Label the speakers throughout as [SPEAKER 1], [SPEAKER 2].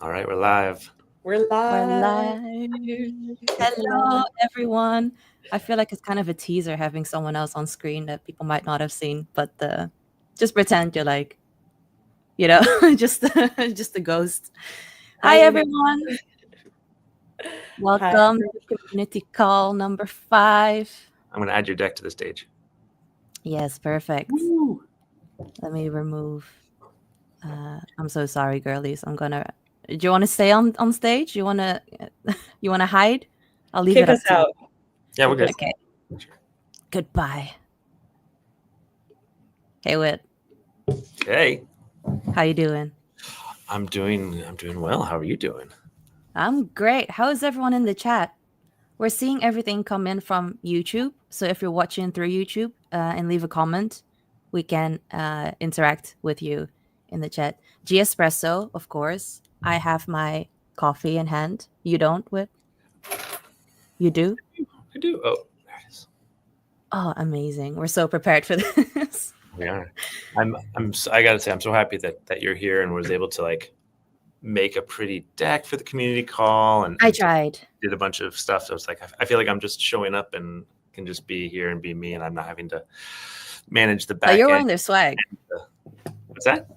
[SPEAKER 1] All right, we're live.
[SPEAKER 2] We're
[SPEAKER 3] We're
[SPEAKER 2] live.
[SPEAKER 3] live.
[SPEAKER 2] We're
[SPEAKER 3] Hello,
[SPEAKER 2] live.
[SPEAKER 3] everyone. I feel like it's kind of a teaser having someone else on screen that people might not have seen, but just pretend you're like, just just a ghost.
[SPEAKER 2] Hi,
[SPEAKER 3] Hi,
[SPEAKER 2] everyone.
[SPEAKER 3] everyone.
[SPEAKER 2] Hi,
[SPEAKER 3] Welcome
[SPEAKER 2] everyone.
[SPEAKER 3] to community call number 5.
[SPEAKER 1] I'm going to add your deck to the stage.
[SPEAKER 3] Yes, perfect.
[SPEAKER 1] Woo!
[SPEAKER 3] Let me remove. I'm so sorry, girlies. Do you want to stay on stage? You wanna hide? I'll leave it
[SPEAKER 2] Kick
[SPEAKER 3] up
[SPEAKER 2] us
[SPEAKER 3] to you.
[SPEAKER 2] out.
[SPEAKER 1] Yeah, we're good.
[SPEAKER 3] Okay. Goodbye. Hey, Whit.
[SPEAKER 1] Okay.
[SPEAKER 3] How you doing?
[SPEAKER 1] I'm doing well. How are you doing?
[SPEAKER 3] I'm great. How is everyone in the chat? We're seeing everything come in from YouTube. So if you're watching through YouTube and leave a comment, we can interact with you in the chat. G Espresso, of course. I have my coffee in hand. You don't, Whit? You do?
[SPEAKER 1] I do. Oh, there it is.
[SPEAKER 3] Oh, amazing. We're so prepared for this.
[SPEAKER 1] We are. I got to say I'm so happy that you're here and was able to like make a pretty deck for the community call and
[SPEAKER 3] I tried.
[SPEAKER 1] did a bunch of stuff. So it's like I feel like I'm just showing up and can just be here and be me, and I'm not having to manage the
[SPEAKER 3] Oh,
[SPEAKER 1] back
[SPEAKER 3] you're
[SPEAKER 1] end.
[SPEAKER 3] wearing the swag.
[SPEAKER 1] What's that?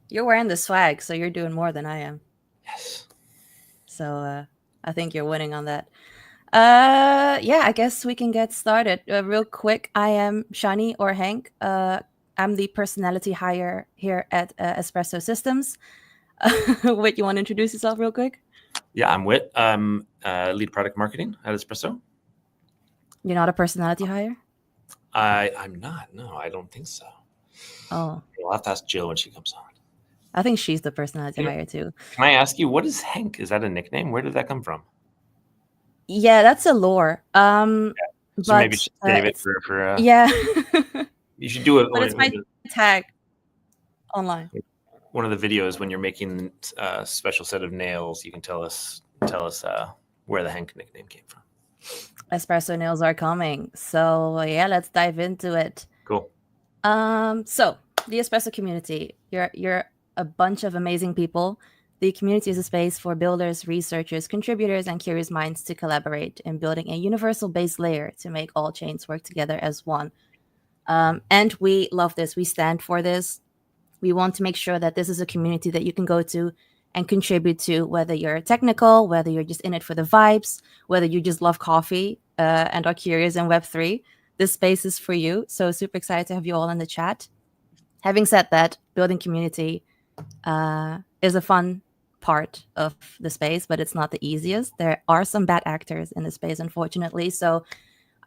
[SPEAKER 3] You're wearing the swag, so you're doing more than I am.
[SPEAKER 1] Yes.
[SPEAKER 3] So I think you're winning on that. Yeah, I guess we can get started. Real quick, I am Shani or Hank. I'm the personality hire here at Espresso Systems. Wait, you want to introduce yourself real quick?
[SPEAKER 1] Yeah, I'm Whit. I'm lead product marketing at Espresso.
[SPEAKER 3] You're not a personality hire?
[SPEAKER 1] I'm not. No, I don't think so.
[SPEAKER 3] Oh,
[SPEAKER 1] We'll have to ask Jill when she comes on.
[SPEAKER 3] I think she's the personality
[SPEAKER 1] Yeah.
[SPEAKER 3] hire too.
[SPEAKER 1] Can I ask you, what is Hank? Is that a nickname? Where did that come from?
[SPEAKER 3] Yeah, that's a lore.
[SPEAKER 1] So maybe
[SPEAKER 3] But
[SPEAKER 1] save it
[SPEAKER 3] it's
[SPEAKER 1] for
[SPEAKER 3] yeah,
[SPEAKER 1] you should do it
[SPEAKER 3] but it's my tag online.
[SPEAKER 1] one of the videos when you're making a special set of nails. You can tell us where the Hank nickname came from.
[SPEAKER 3] Espresso nails are coming. So yeah, let's dive into it.
[SPEAKER 1] Cool.
[SPEAKER 3] So the Espresso community, you're a bunch of amazing people. The community is a space for builders, researchers, contributors, and curious minds to collaborate in building a universal base layer to make all chains work together as one. And we love this. We stand for this. We want to make sure that this is a community that you can go to and contribute to, whether you're technical, whether you're just in it for the vibes, whether you just love coffee and are curious in Web3. This space is for you. So super excited to have you all in the chat. Having said that, building community is a fun part of the space, but it's not the easiest. There are some bad actors in the space, unfortunately. So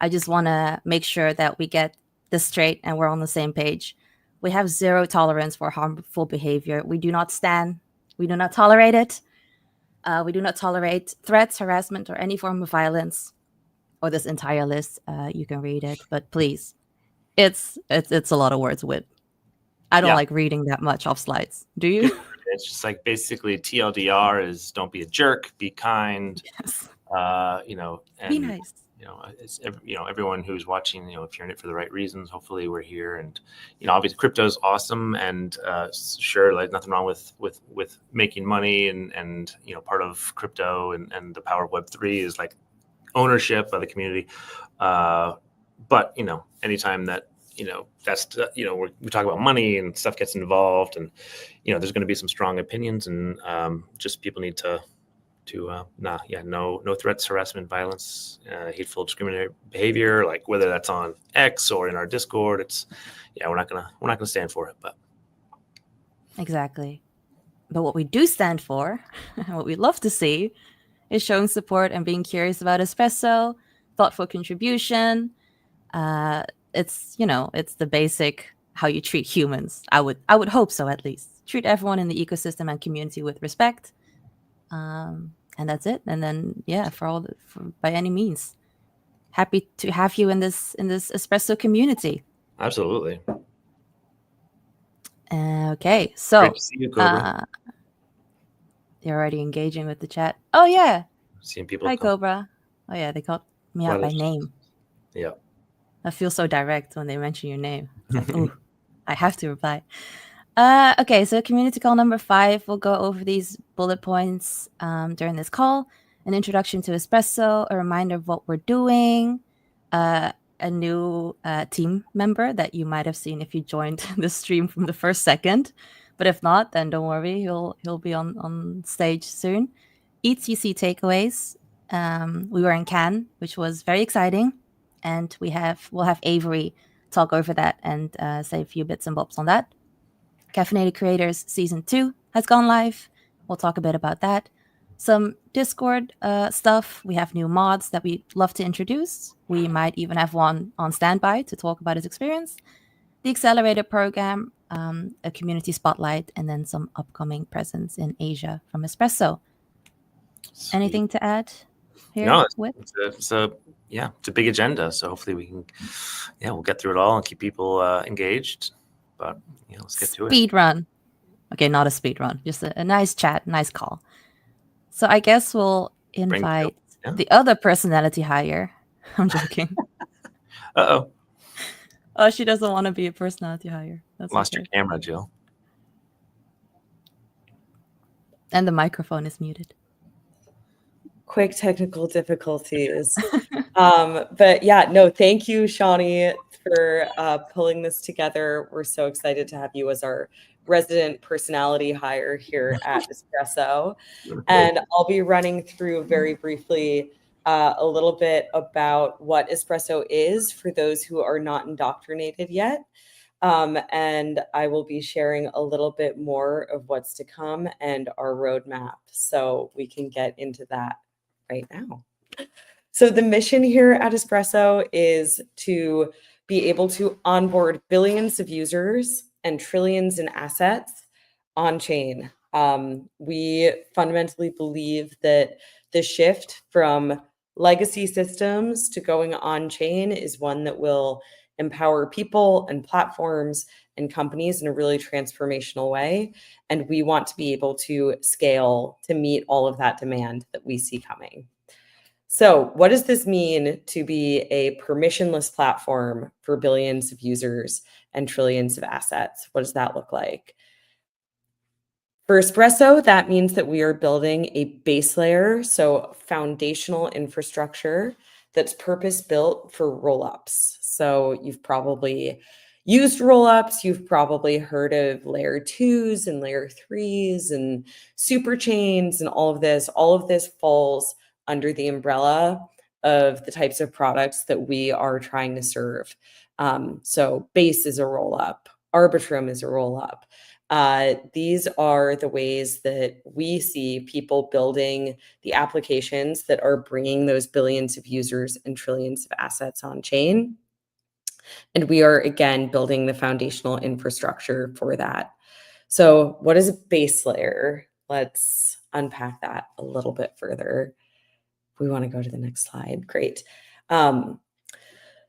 [SPEAKER 3] I just want to make sure that we get this straight and we're on the same page. We have zero tolerance for harmful behavior. We do not stand. We do not tolerate it. We do not tolerate threats, harassment, or any form of violence. Or this entire list, you can read it. But please, it's a lot of words. With I don't like reading that much off slides. Do you?
[SPEAKER 1] It's just like basically TLDR is don't be a jerk, be kind.
[SPEAKER 3] Yes.
[SPEAKER 1] And
[SPEAKER 3] Be nice.
[SPEAKER 1] It's everyone who's watching, if you're in it for the right reasons, hopefully we're here. And obviously crypto is awesome, and sure, like nothing wrong with making money, and part of crypto and the power of Web3 is like ownership of the community. But anytime that that's we talk about money and stuff gets involved, and there's going to be some strong opinions, and just people need to no threats, harassment, violence, hateful, discriminatory behavior, like whether that's on X or in our Discord. It's we're not gonna stand for it. But
[SPEAKER 3] exactly. But what we do stand for, and what we love to see, is showing support and being curious about espresso, thoughtful contribution. It's it's the basic how you treat humans. I would hope so, at least. Treat everyone in the ecosystem and community with respect. And that's it. And then by any means, happy to have you in this espresso community.
[SPEAKER 1] Absolutely.
[SPEAKER 3] Okay, so
[SPEAKER 1] great to see you, Cobra.
[SPEAKER 3] You're already engaging with the chat. Oh yeah,
[SPEAKER 1] seeing people.
[SPEAKER 3] Hi Cobra. Oh yeah, they called me out by name.
[SPEAKER 1] Yeah,
[SPEAKER 3] I feel so direct when they mention your name. It's like, ooh, I have to reply. Okay, so community call number 5, we'll go over these bullet points during this call. An introduction to Espresso, a reminder of what we're doing, a new team member that you might have seen if you joined the stream from the first second. But if not, then don't worry, he'll be on stage soon. ETC takeaways. We were in Cannes, which was very exciting, and we'll have Avery talk over that and say a few bits and bobs on that. Caffeinated Creators Season 2 has gone live. We'll talk a bit about that. Some Discord stuff. We have new mods that we'd love to introduce. We might even have one on standby to talk about his experience. The Accelerator program, a community spotlight, and then some upcoming presence in Asia from Espresso.
[SPEAKER 1] Sweet.
[SPEAKER 3] Anything to add here?
[SPEAKER 1] No, it's a big agenda. So hopefully we'll get through it all and keep people engaged. But let's get to it.
[SPEAKER 3] Speed run. Okay, not a speed run, just a nice chat, nice call. So I guess we'll invite the other personality hire. I'm joking.
[SPEAKER 1] Uh-oh.
[SPEAKER 3] Oh, she doesn't want to be a personality hire. That's
[SPEAKER 1] Lost
[SPEAKER 3] okay.
[SPEAKER 1] your camera, Jill.
[SPEAKER 3] And the microphone is muted.
[SPEAKER 2] Quick technical difficulties. But yeah, no, thank you, Shawnee, for pulling this together. We're so excited to have you as our resident personality hire here at Espresso. And I'll be running through very briefly a little bit about what Espresso is for those who are not indoctrinated yet. And I will be sharing a little bit more of what's to come and our roadmap, so we can get into that right now. So the mission here at Espresso is to be able to onboard billions of users and trillions in assets on chain. We fundamentally believe that the shift from legacy systems to going on chain is one that will empower people and platforms and companies in a really transformational way. And we want to be able to scale to meet all of that demand that we see coming. So what does this mean to be a permissionless platform for billions of users and trillions of assets? What does that look like? For Espresso, that means that we are building a base layer, so foundational infrastructure that's purpose-built for rollups. So you've probably used rollups, you've probably heard of layer 2s and layer 3s and super chains and all of this. All of this falls under the umbrella of the types of products that we are trying to serve. So Base is a rollup, Arbitrum is a rollup. These are the ways that we see people building the applications that are bringing those billions of users and trillions of assets on chain. And we are, again, building the foundational infrastructure for that. So what is a base layer? Let's unpack that a little bit further. We want to go to the next slide. Great.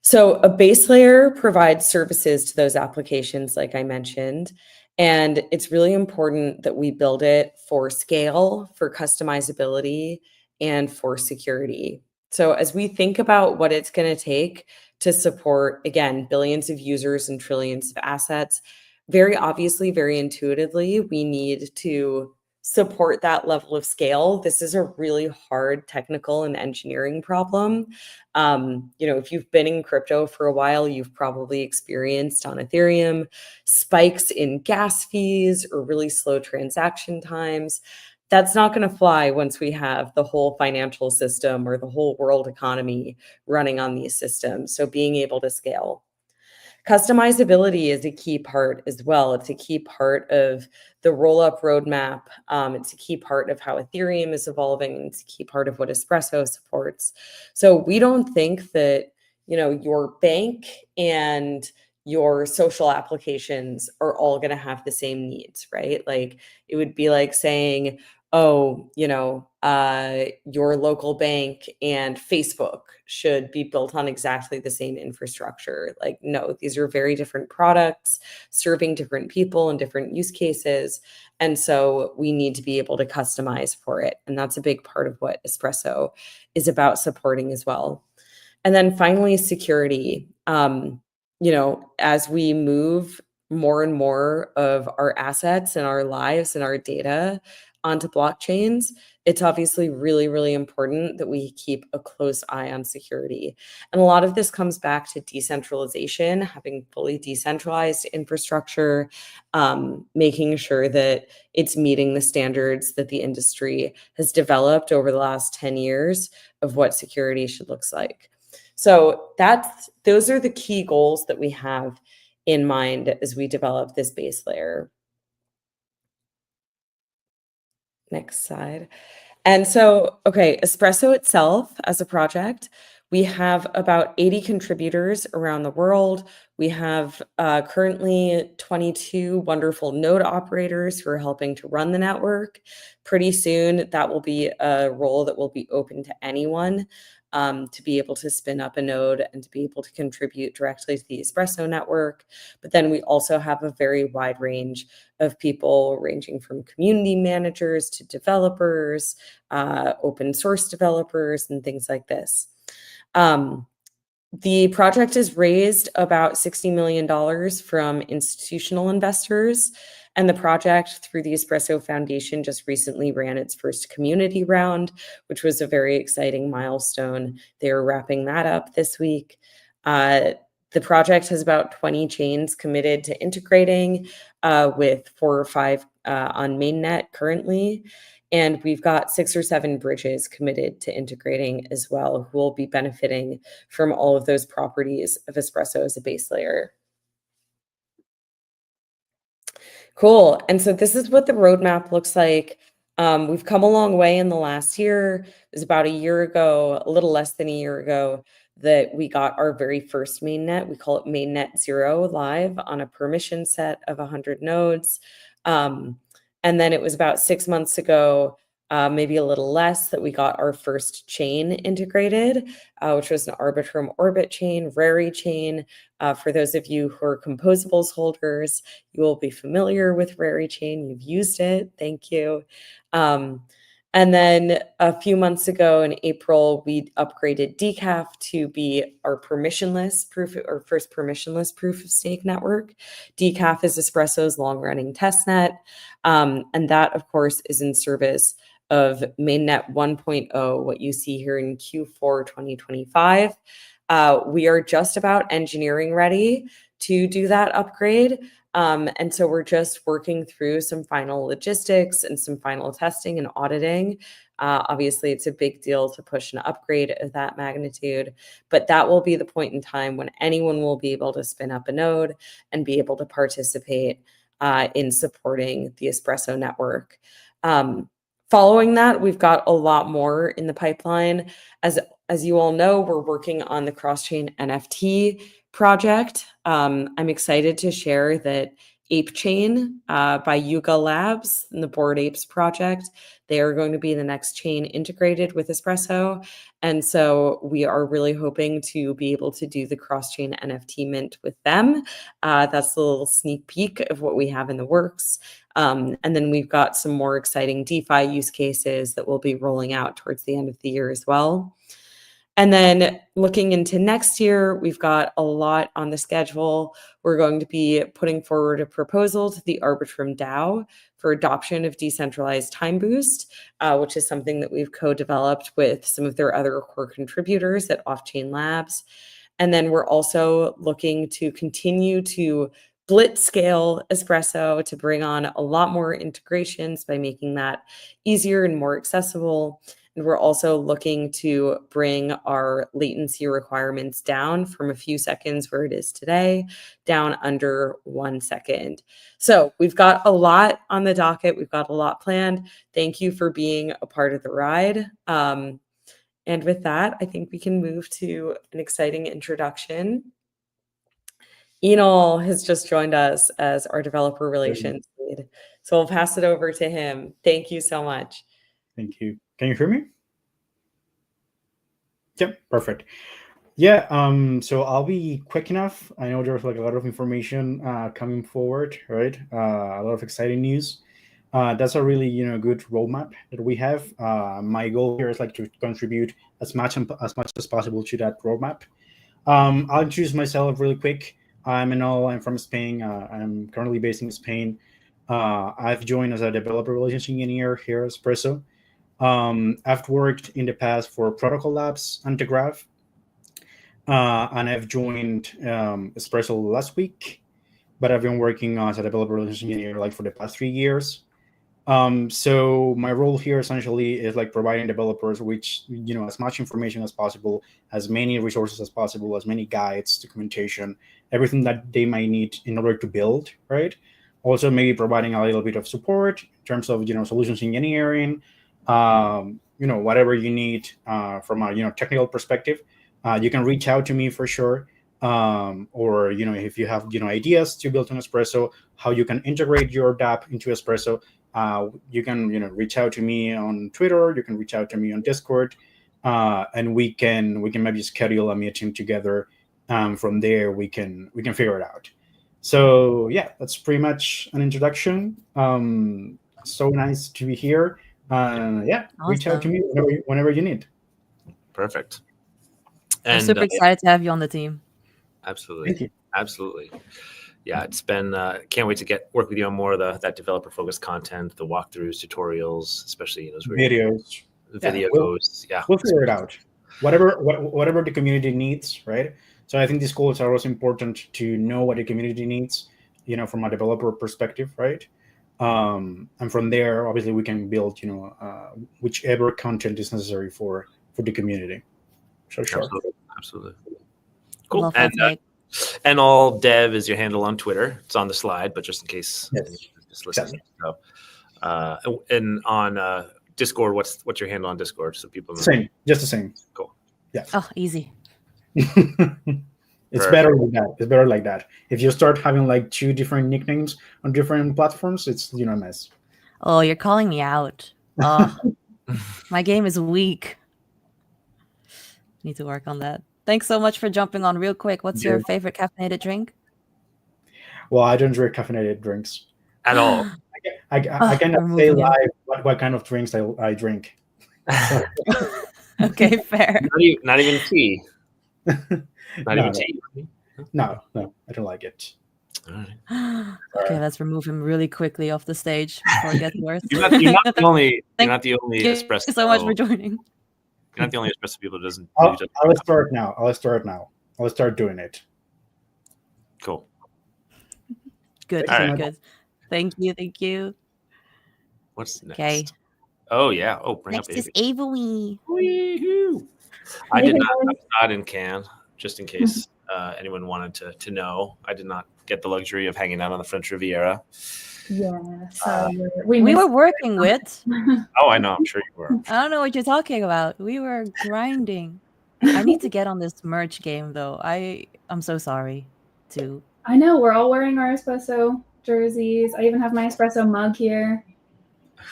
[SPEAKER 2] So a base layer provides services to those applications, like I mentioned, and it's really important that we build it for scale, for customizability, and for security. So as we think about what it's going to take to support, again, billions of users and trillions of assets, very obviously, very intuitively, we need to support that level of scale. This is a really hard technical and engineering problem. If you've been in crypto for a while, you've probably experienced on Ethereum spikes in gas fees or really slow transaction times. That's not going to fly once we have the whole financial system or the whole world economy running on these systems. So being able to scale. Customizability is a key part as well. It's a key part of the rollup roadmap. It's a key part of how Ethereum is evolving. And it's a key part of what Espresso supports. So we don't think that, your bank and your social applications are all going to have the same needs, right? Like it would be like saying, oh, your local bank and Facebook should be built on exactly the same infrastructure. Like, no, these are very different products serving different people and different use cases. And so we need to be able to customize for it. And that's a big part of what Espresso is about supporting as well. And then finally, security. As we move more and more of our assets and our lives and our data onto blockchains, it's obviously really, really important that we keep a close eye on security. And a lot of this comes back to decentralization, having fully decentralized infrastructure, making sure that it's meeting the standards that the industry has developed over the last 10 years of what security should look like. So those are the key goals that we have in mind as we develop this base layer. Next slide. And so, okay, Espresso itself as a project, we have about 80 contributors around the world. We have currently 22 wonderful node operators who are helping to run the network. Pretty soon, that will be a role that will be open to anyone to be able to spin up a node and to be able to contribute directly to the Espresso network. But then we also have a very wide range of people, ranging from community managers to developers, open source developers, and things like this. The project has raised about $60 million from institutional investors, and the project through the Espresso Foundation just recently ran its first community round, which was a very exciting milestone. They're wrapping that up this week. The project has about 20 chains committed to integrating with 4 or 5 on mainnet currently. And we've got 6 or 7 bridges committed to integrating as well, who will be benefiting from all of those properties of Espresso as a base layer. Cool. And so this is what the roadmap looks like. We've come a long way in the last year. It was about a year ago, a little less than a year ago, that we got our very first mainnet. We call it mainnet 0 live on a permission set of 100 nodes. And then it was about 6 months ago, maybe a little less, that we got our first chain integrated, which was an Arbitrum Orbit chain, Rary chain. For those of you who are composables holders, you will be familiar with Rary chain. You've used it. Thank you. And then a few months ago in April, we upgraded Decaf to be our permissionless proof, or first permissionless proof of stake network. Decaf is Espresso's long-running testnet. And that, of course, is in service of mainnet 1.0, what you see here in Q4 2025. We are just about engineering ready to do that upgrade. And so we're just working through some final logistics and some final testing and auditing. Obviously, it's a big deal to push an upgrade of that magnitude, but that will be the point in time when anyone will be able to spin up a node and be able to participate in supporting the Espresso network. Following that, we've got a lot more in the pipeline. As you all know, we're working on the cross-chain NFT project. I'm excited to share that Ape Chain by Yuga Labs and the Bored Apes project, they are going to be the next chain integrated with Espresso. And so we are really hoping to be able to do the cross-chain NFT mint with them. That's a little sneak peek of what we have in the works. And then we've got some more exciting DeFi use cases that we'll be rolling out towards the end of the year as well. And then looking into next year, we've got a lot on the schedule. We're going to be putting forward a proposal to the Arbitrum DAO for adoption of decentralized time boost, which is something that we've co-developed with some of their other core contributors at Off-Chain Labs. And then we're also looking to continue to blitz scale Espresso to bring on a lot more integrations by making that easier and more accessible. And we're also looking to bring our latency requirements down from a few seconds where it is today, down under 1 second. So we've got a lot on the docket. We've got a lot planned. Thank you for being a part of the ride. And with that, I think we can move to an exciting introduction. Enol has just joined us as our developer relations lead. So we'll pass it over to him. Thank you so much.
[SPEAKER 4] Thank you. Can you hear me? Yep, perfect. Yeah, so I'll be quick enough. I know there's like a lot of information coming forward, right? A lot of exciting news. That's a really good roadmap that we have. My goal here is like to contribute as much as possible to that roadmap. I'll introduce myself really quick. I'm Enol. I'm from Spain. I'm currently based in Spain. I've joined as a developer relations engineer here at Espresso. I've worked in the past for Protocol Labs and Degraph, and I've joined Espresso last week, but I've been working as a developer relations engineer like for the past 3 years. So my role here essentially is like providing developers which, as much information as possible, as many resources as possible, as many guides, documentation, everything that they might need in order to build, right? Also maybe providing a little bit of support in terms of, solutions engineering, whatever you need from a, technical perspective. You can reach out to me for sure. Or, if you have, ideas to build an Espresso, how you can integrate your dApp into Espresso, you can, reach out to me on Twitter. You can reach out to me on Discord, and we can maybe schedule a meeting together. From there, we can figure it out. So yeah, that's pretty much an introduction. So nice to be here. Yeah,
[SPEAKER 3] Awesome.
[SPEAKER 4] Reach out to me whenever you need.
[SPEAKER 1] Perfect.
[SPEAKER 3] I'm super excited to have you on the team.
[SPEAKER 1] Absolutely.
[SPEAKER 4] Thank you.
[SPEAKER 1] Absolutely. Yeah, it's been, can't wait to work with you on more of that developer focused content, the walkthroughs, tutorials, especially those
[SPEAKER 4] videos. We'll figure it out. Whatever the community needs, right? So I think these goals are also important to know what the community needs, from a developer perspective, right? And from there, obviously, we can build, whichever content is necessary for the community. So sure.
[SPEAKER 1] Absolutely. Cool. And all dev is your handle on Twitter. It's on the slide, but just in case just listening. Exactly. So, and on Discord, what's your handle on Discord so people know?
[SPEAKER 4] Same, just the same.
[SPEAKER 1] Cool.
[SPEAKER 4] Yeah.
[SPEAKER 3] Oh, easy.
[SPEAKER 4] It's better like that. It's better like that. If you start having like 2 different nicknames on different platforms, it's a mess.
[SPEAKER 3] Oh, you're calling me out. Oh, my game is weak. Need to work on that. Thanks so much for jumping on real quick. What's your favorite caffeinated drink?
[SPEAKER 4] Well, I don't drink caffeinated drinks
[SPEAKER 1] at all.
[SPEAKER 4] I cannot say live what kind of drinks I drink.
[SPEAKER 3] Okay, fair.
[SPEAKER 1] Not even tea. Tea.
[SPEAKER 4] No, I don't like it.
[SPEAKER 1] All right.
[SPEAKER 3] Okay, let's remove him really quickly off the stage before it gets worse.
[SPEAKER 1] You're not the only espresso.
[SPEAKER 3] Thank you so much for joining.
[SPEAKER 1] You're not the only espresso people who doesn't.
[SPEAKER 4] I'll start now. I'll start doing it.
[SPEAKER 1] Cool.
[SPEAKER 3] Good. Good. Thank you.
[SPEAKER 1] What's next?
[SPEAKER 3] Okay.
[SPEAKER 1] Oh yeah. Oh, bring
[SPEAKER 3] next
[SPEAKER 1] up
[SPEAKER 3] is Avery.
[SPEAKER 1] I did not. I'm not in Cannes. Just in case anyone wanted to know, I did not get the luxury of hanging out on the French Riviera.
[SPEAKER 5] Yeah, so
[SPEAKER 3] we were working with.
[SPEAKER 1] Oh, I know. I'm sure you were.
[SPEAKER 3] I don't know what you're talking about. We were grinding. I need to get on this merch game, though. I'm so sorry, too.
[SPEAKER 5] I know. We're all wearing our Espresso jerseys. I even have my Espresso mug here.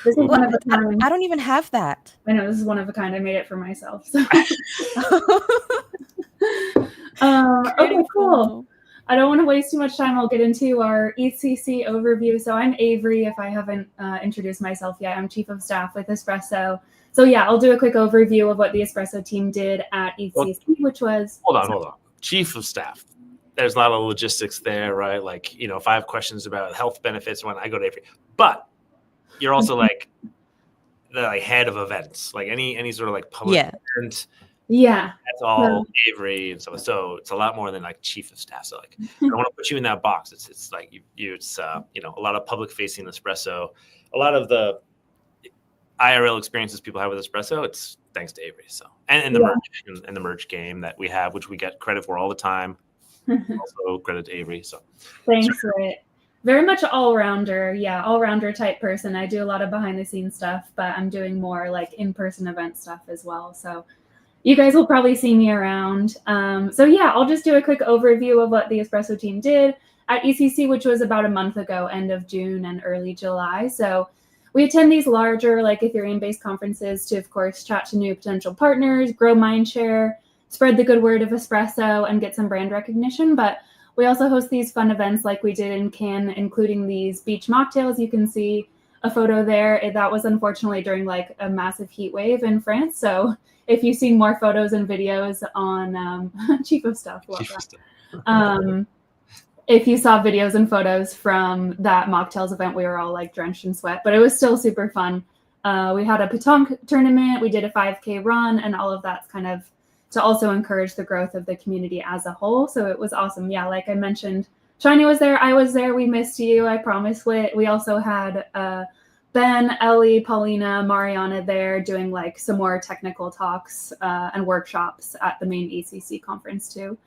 [SPEAKER 5] This is one of a kind.
[SPEAKER 3] I don't even have that.
[SPEAKER 5] I know. This is one of a kind. I made it for myself. So. Okay, cool. I don't want to waste too much time. I'll get into our ECC overview. So I'm Avery, if I haven't introduced myself yet. I'm Chief of Staff with Espresso. So yeah, I'll do a quick overview of what the Espresso team did at ECC, which was...
[SPEAKER 1] Hold on. Chief of Staff. There's a lot of logistics there, right? Like, if I have questions about health benefits, when I go to Avery. But you're also like the head of events, like any sort of like public event.
[SPEAKER 5] Yeah,
[SPEAKER 1] that's all Avery and stuff. So it's a lot more than like chief of staff. So like, I don't want to put you in that box. It's like it's a lot of public facing Espresso, a lot of the IRL experiences people have with Espresso. It's thanks to Avery. So and the merch and the merch game that we have, which we get credit for all the time. Also credit to Avery. So
[SPEAKER 5] thanks for it. Very much all-rounder. Yeah, all-rounder type person. I do a lot of behind-the-scenes stuff, but I'm doing more like in-person event stuff as well. So you guys will probably see me around. So yeah, I'll just do a quick overview of what the Espresso team did at ECC, which was about a month ago, end of June and early July. So we attend these larger like Ethereum-based conferences to, of course, chat to new potential partners, grow mindshare, spread the good word of Espresso, and get some brand recognition. But we also host these fun events like we did in Cannes, including these beach mocktails. You can see a photo there. That was unfortunately during like a massive heat wave in France. So if you see more photos and videos on Chief of Staff, if you saw videos and photos from that mocktails event, we were all like drenched in sweat, but it was still super fun. We had a petanque tournament, we did a 5K run, and all of that's kind of to also encourage the growth of the community as a whole. So it was awesome. Yeah, like I mentioned, Shiny was there, I was there, we missed you, I promise. We also had Ben, Ellie, Paulina, Mariana there doing like some more technical talks and workshops at the main ACC conference too.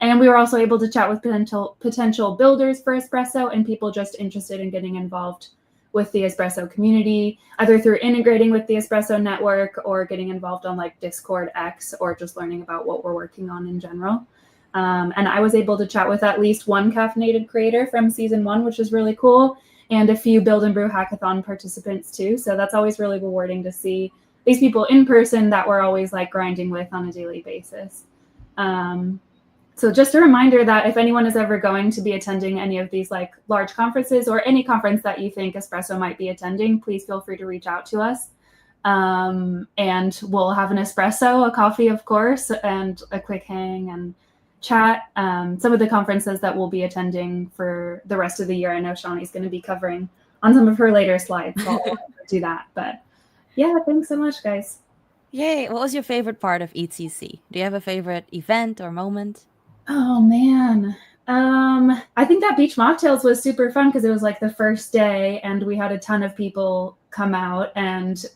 [SPEAKER 5] And we were also able to chat with potential builders for Espresso and people just interested in getting involved with the Espresso community, either through integrating with the Espresso network or getting involved on like Discord X or just learning about what we're working on in general. And I was able to chat with at least one caffeinated creator from season 1, which is really cool, and a few Build and Brew Hackathon participants too. So that's always really rewarding to see these people in person that we're always like grinding with on a daily basis. So just a reminder that if anyone is ever going to be attending any of these like large conferences or any conference that you think Espresso might be attending, please feel free to reach out to us. And we'll have an espresso, a coffee, of course, and a quick hang and chat. Some of the conferences that we'll be attending for the rest of the year, I know Shawnee's going to be covering on some of her later slides, so I'll do that. But yeah, thanks so much, guys.
[SPEAKER 3] Yay. What was your favorite part of ETC? Do you have a favorite event or moment?
[SPEAKER 5] Oh man. I think that beach mocktails was super fun because it was like the first day and we had a ton of people come out and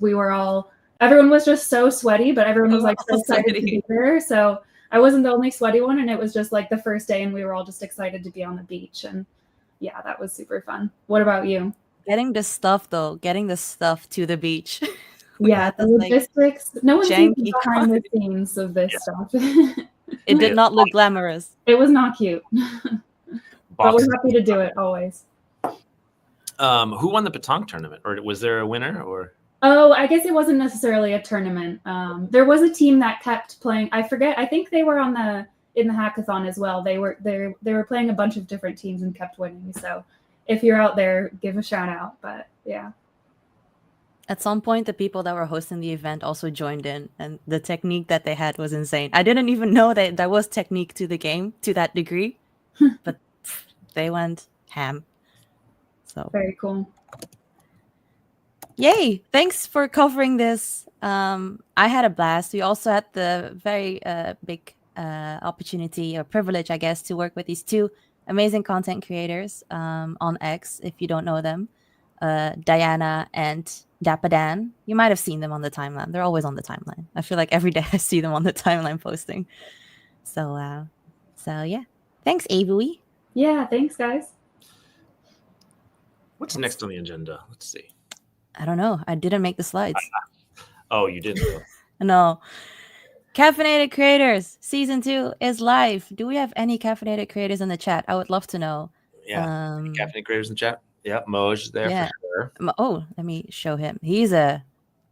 [SPEAKER 5] everyone was just so sweaty, but everyone was like so excited to be there. So I wasn't the only sweaty one, and it was just like the first day and we were all just excited to be on the beach. And yeah, that was super fun. What about you?
[SPEAKER 3] Getting the stuff to the beach.
[SPEAKER 5] Yeah, the logistics. No one sees the behind the scenes of this stuff.
[SPEAKER 3] It did not look glamorous.
[SPEAKER 5] It was not cute. But we're happy to do it always.
[SPEAKER 1] Who won the petanque tournament? Or was there a winner? Or
[SPEAKER 5] Oh, I guess it wasn't necessarily a tournament. There was a team that kept playing. I forget. I think they were in the hackathon as well. They were playing a bunch of different teams and kept winning. So if you're out there, give a shout out. But yeah.
[SPEAKER 3] At some point, the people that were hosting the event also joined in, and the technique that they had was insane. I didn't even know that there was technique to the game to that degree, but they went ham. So
[SPEAKER 5] very cool.
[SPEAKER 3] Yay! Thanks for covering this. I had a blast. We also had the very big opportunity or privilege, I guess, to work with these two amazing content creators on X. If you don't know them, Diana and Dapadan. You might have seen them on the timeline. They're always on the timeline. I feel like every day I see them on the timeline posting. So yeah. Thanks, Avery.
[SPEAKER 5] Yeah, thanks, guys.
[SPEAKER 1] What's next on the agenda? Let's see.
[SPEAKER 3] I don't know. I didn't make the slides.
[SPEAKER 1] Oh, you didn't?
[SPEAKER 3] No. Caffeinated Creators Season 2 is live. Do we have any caffeinated creators in the chat? I would love to know.
[SPEAKER 1] Yeah. Caffeinated creators in the chat? Yeah, Moj is there for sure.
[SPEAKER 3] Oh, let me show him. He's a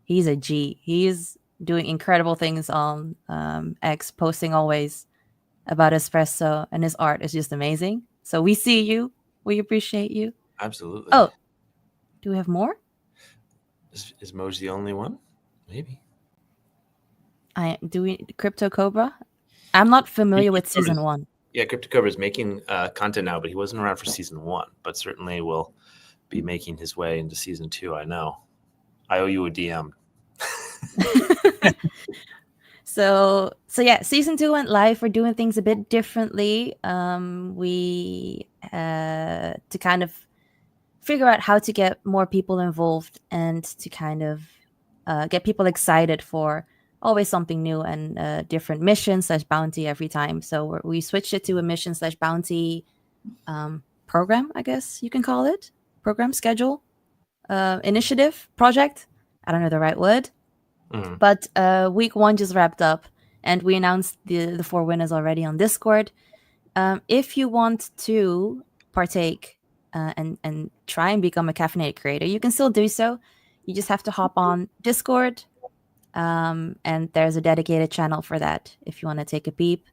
[SPEAKER 3] G. He's doing incredible things on X, posting always about Espresso, and his art is just amazing. So we see you. We appreciate you.
[SPEAKER 1] Absolutely.
[SPEAKER 3] Oh, do we have more?
[SPEAKER 1] Is Moj the only one? Maybe.
[SPEAKER 3] Crypto Cobra? I'm not familiar with season 1.
[SPEAKER 1] Yeah, Crypto Cobra is making content now, but he wasn't around for season 1. But certainly will be making his way into season 2. I know. I owe you a DM.
[SPEAKER 3] So yeah, season 2 went live. We're doing things a bit differently. We to kind of figure out how to get more people involved and to kind of get people excited for always something new and different mission/bounty every time. So we switched it to a mission/bounty program, I guess you can call it. Program, schedule, initiative, project. I don't know the right word. Mm-hmm. But week 1 just wrapped up and we announced the 4 winners already on Discord. If you want to partake and try and become a caffeinated creator, you can still do so. You just have to hop on Discord. And there's a dedicated channel for that if you want to take a peep.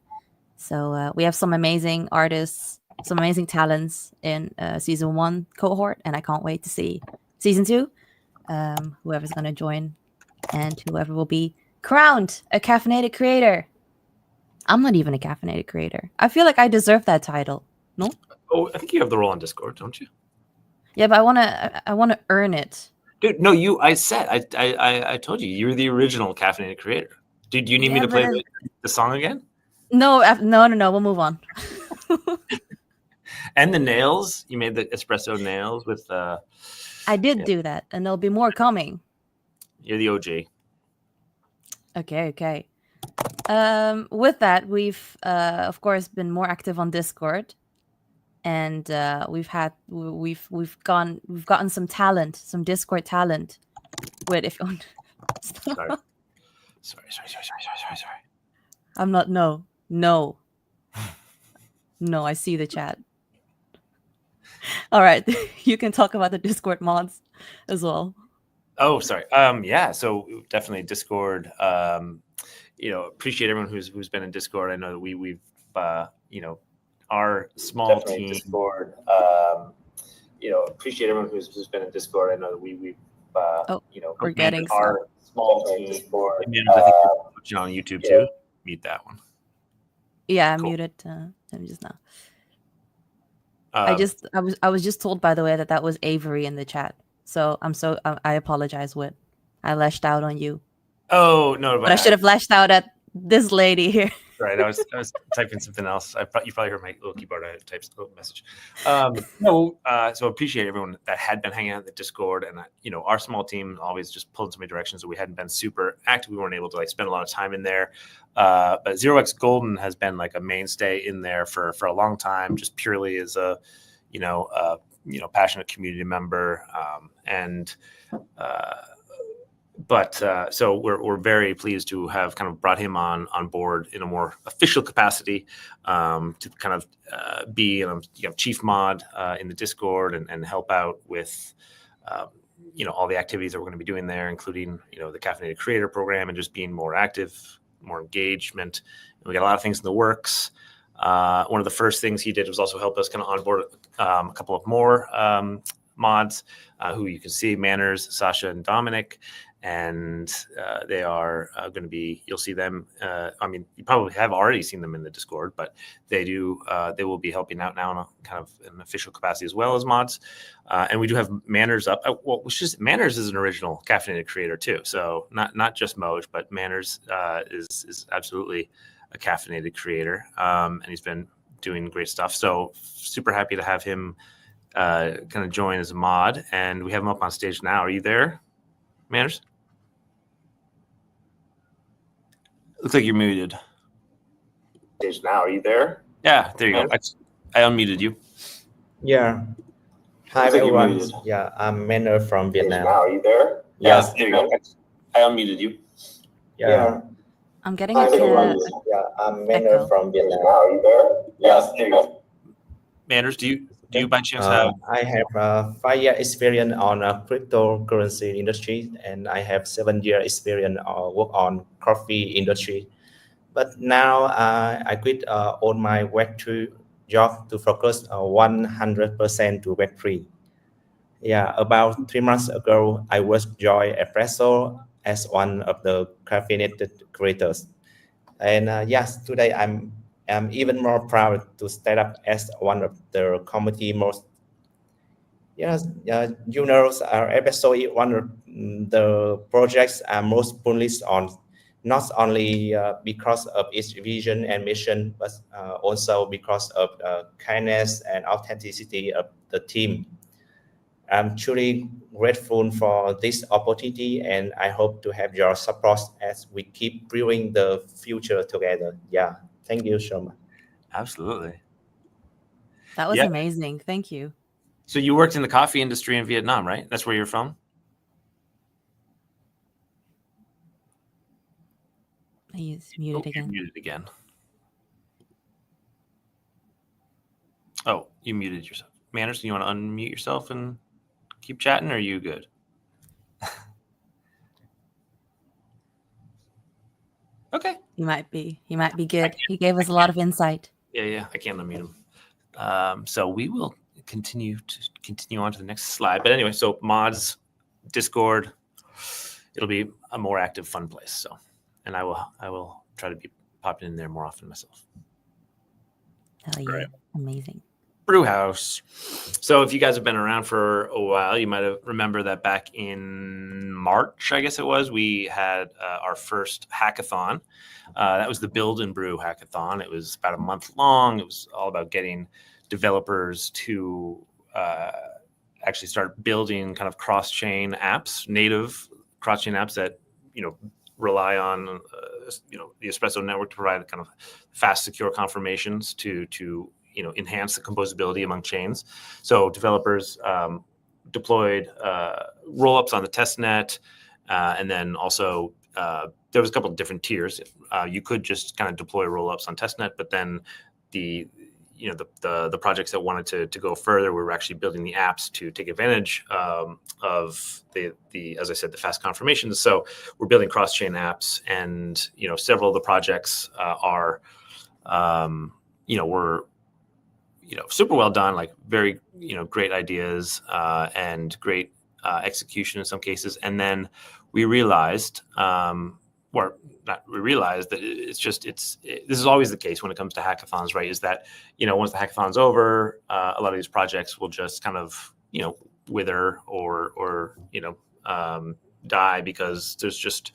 [SPEAKER 3] So we have some amazing artists, some amazing talents in season 1 cohort, and I can't wait to see season 2. Whoever's going to join and whoever will be crowned a caffeinated creator. I'm not even a caffeinated creator. I feel like I deserve that title. No?
[SPEAKER 1] Oh, I think you have the role on Discord, don't you?
[SPEAKER 3] Yeah, but I wanna earn it.
[SPEAKER 1] Dude, no, I told you, you're the original Caffeinated creator. Dude, do you need me
[SPEAKER 3] Yeah,
[SPEAKER 1] to play
[SPEAKER 3] but
[SPEAKER 1] the song again?
[SPEAKER 3] no, no. We'll move on.
[SPEAKER 1] And the nails, you made the espresso nails with
[SPEAKER 3] I did
[SPEAKER 1] yeah.
[SPEAKER 3] do that, and there'll be more coming.
[SPEAKER 1] You're the OG.
[SPEAKER 3] Okay. With that, we've of course been more active on Discord, and we've gotten some talent, some Discord talent. Wait, if
[SPEAKER 1] Sorry. Sorry.
[SPEAKER 3] I'm not. No. I see the chat. All right, you can talk about the Discord mods as well.
[SPEAKER 1] Oh, sorry. Yeah. So definitely Discord. Appreciate everyone who's been in Discord. I know that we've our small
[SPEAKER 6] Definitely
[SPEAKER 1] team.
[SPEAKER 6] Discord.
[SPEAKER 1] Appreciate everyone who's been in Discord. I know that we've
[SPEAKER 3] We're getting
[SPEAKER 1] our small
[SPEAKER 6] Definitely
[SPEAKER 1] team.
[SPEAKER 6] Discord.
[SPEAKER 1] I think you're watching on YouTube too. Mute that one.
[SPEAKER 3] Yeah, I
[SPEAKER 1] Cool.
[SPEAKER 3] muted him just now. I was just told, by the way, that was Avery in the chat. So I apologize, Whit. I lashed out on you.
[SPEAKER 1] Oh no,
[SPEAKER 3] But I should have lashed out at this lady here.
[SPEAKER 1] Right, I was typing something else. You probably heard my little keyboard. I typed a little message. So appreciate everyone that had been hanging out in the Discord, and our small team always just pulled in so many directions. So we hadn't been super active. We weren't able to spend a lot of time in there. But 0x Golden has been like a mainstay in there for a long time, just purely as a passionate community member, so we're very pleased to have kind of brought him on board in a more official capacity, to kind of be chief mod in the Discord and help out with all the activities that we're going to be doing there, including the Caffeinated Creator Program and just being more active, more engagement. And we got a lot of things in the works. One of the first things he did was also help us kind of onboard a couple of more mods who you can see: Manners, Sasha, and Dominic. And they are going to be, you'll see them. You probably have already seen them in the Discord, but they will be helping out now in a kind of an official capacity as well as mods. And we do have Manners up. Manners is an original Caffeinated creator too. So not just Moj, but Manners is absolutely a Caffeinated creator. And he's been doing great stuff. So super happy to have him kind of join as a mod. And we have him up on stage now. Are you there, Manners? Looks like you're muted.
[SPEAKER 6] Stage now. Are you there?
[SPEAKER 1] Yeah, there you go. I unmuted you.
[SPEAKER 7] Yeah. Hi,
[SPEAKER 6] Looks like you're
[SPEAKER 7] everyone.
[SPEAKER 6] muted.
[SPEAKER 7] Yeah, I'm Manner from
[SPEAKER 6] Stage
[SPEAKER 7] Vietnam.
[SPEAKER 6] now. Are you there?
[SPEAKER 7] Yes.
[SPEAKER 1] There you go. I unmuted you.
[SPEAKER 7] Yeah.
[SPEAKER 3] I'm getting
[SPEAKER 6] Hi,
[SPEAKER 3] a
[SPEAKER 6] everyone.
[SPEAKER 7] Yeah, I'm Manner
[SPEAKER 3] Echo.
[SPEAKER 7] from
[SPEAKER 6] Stage
[SPEAKER 7] Vietnam.
[SPEAKER 6] now. Are you there? Yes. There you go.
[SPEAKER 1] Manners, do you by chance have?
[SPEAKER 7] I have 5 year experience on cryptocurrency industry, and I have 7 year experience work on coffee industry. But now I quit all my Web2 job to focus 100% to Web3. Yeah, about 3 months ago, I was joined Espresso as one of the caffeinated creators. And yes, today I'm even more proud to start up as one of the community most. Yes, Espresso is one of the projects I'm most bullish on, not only because of its vision and mission, but also because of kindness and authenticity of the team. I'm truly grateful for this opportunity, and I hope to have your support as we keep brewing the future together. Yeah, thank you so much.
[SPEAKER 1] Absolutely.
[SPEAKER 3] That was
[SPEAKER 1] Yeah.
[SPEAKER 3] amazing. Thank you.
[SPEAKER 1] So you worked in the coffee industry in Vietnam, right? That's where you're from?
[SPEAKER 3] He's muted
[SPEAKER 1] You're
[SPEAKER 3] again.
[SPEAKER 1] muted again. Oh, you muted yourself. Manners, you want to unmute yourself and keep chatting, or are you good? Okay.
[SPEAKER 3] He might be good. He gave us a lot of insight.
[SPEAKER 1] Yeah. I can't unmute him. So we will continue on to the next slide. But anyway, so mods, Discord, it'll be a more active, fun place. So, and I will try to be popping in there more often myself.
[SPEAKER 3] Hell yeah.
[SPEAKER 1] Right.
[SPEAKER 3] Amazing.
[SPEAKER 1] Brew House. So if you guys have been around for a while, you might have remember that back in March, I guess it was, we had our first hackathon. That was the Build and Brew hackathon. It was about a month long. It was all about getting developers to actually start building kind of cross-chain apps, native cross-chain apps that, rely on, the Espresso network to provide kind of fast, secure confirmations to enhance the composability among chains. So developers deployed rollups on the test net, and then also there was a couple of different tiers. You could just kind of deploy rollups on testnet, but then the projects that wanted to go further were actually building the apps to take advantage of the as I said, the fast confirmations. So we're building cross-chain apps, and several of the projects are were super well done, like very great ideas and great execution in some cases. And then we realized, that this is always the case when it comes to hackathons, right? Is that once the hackathon's over, a lot of these projects will just kind of wither or die because there's just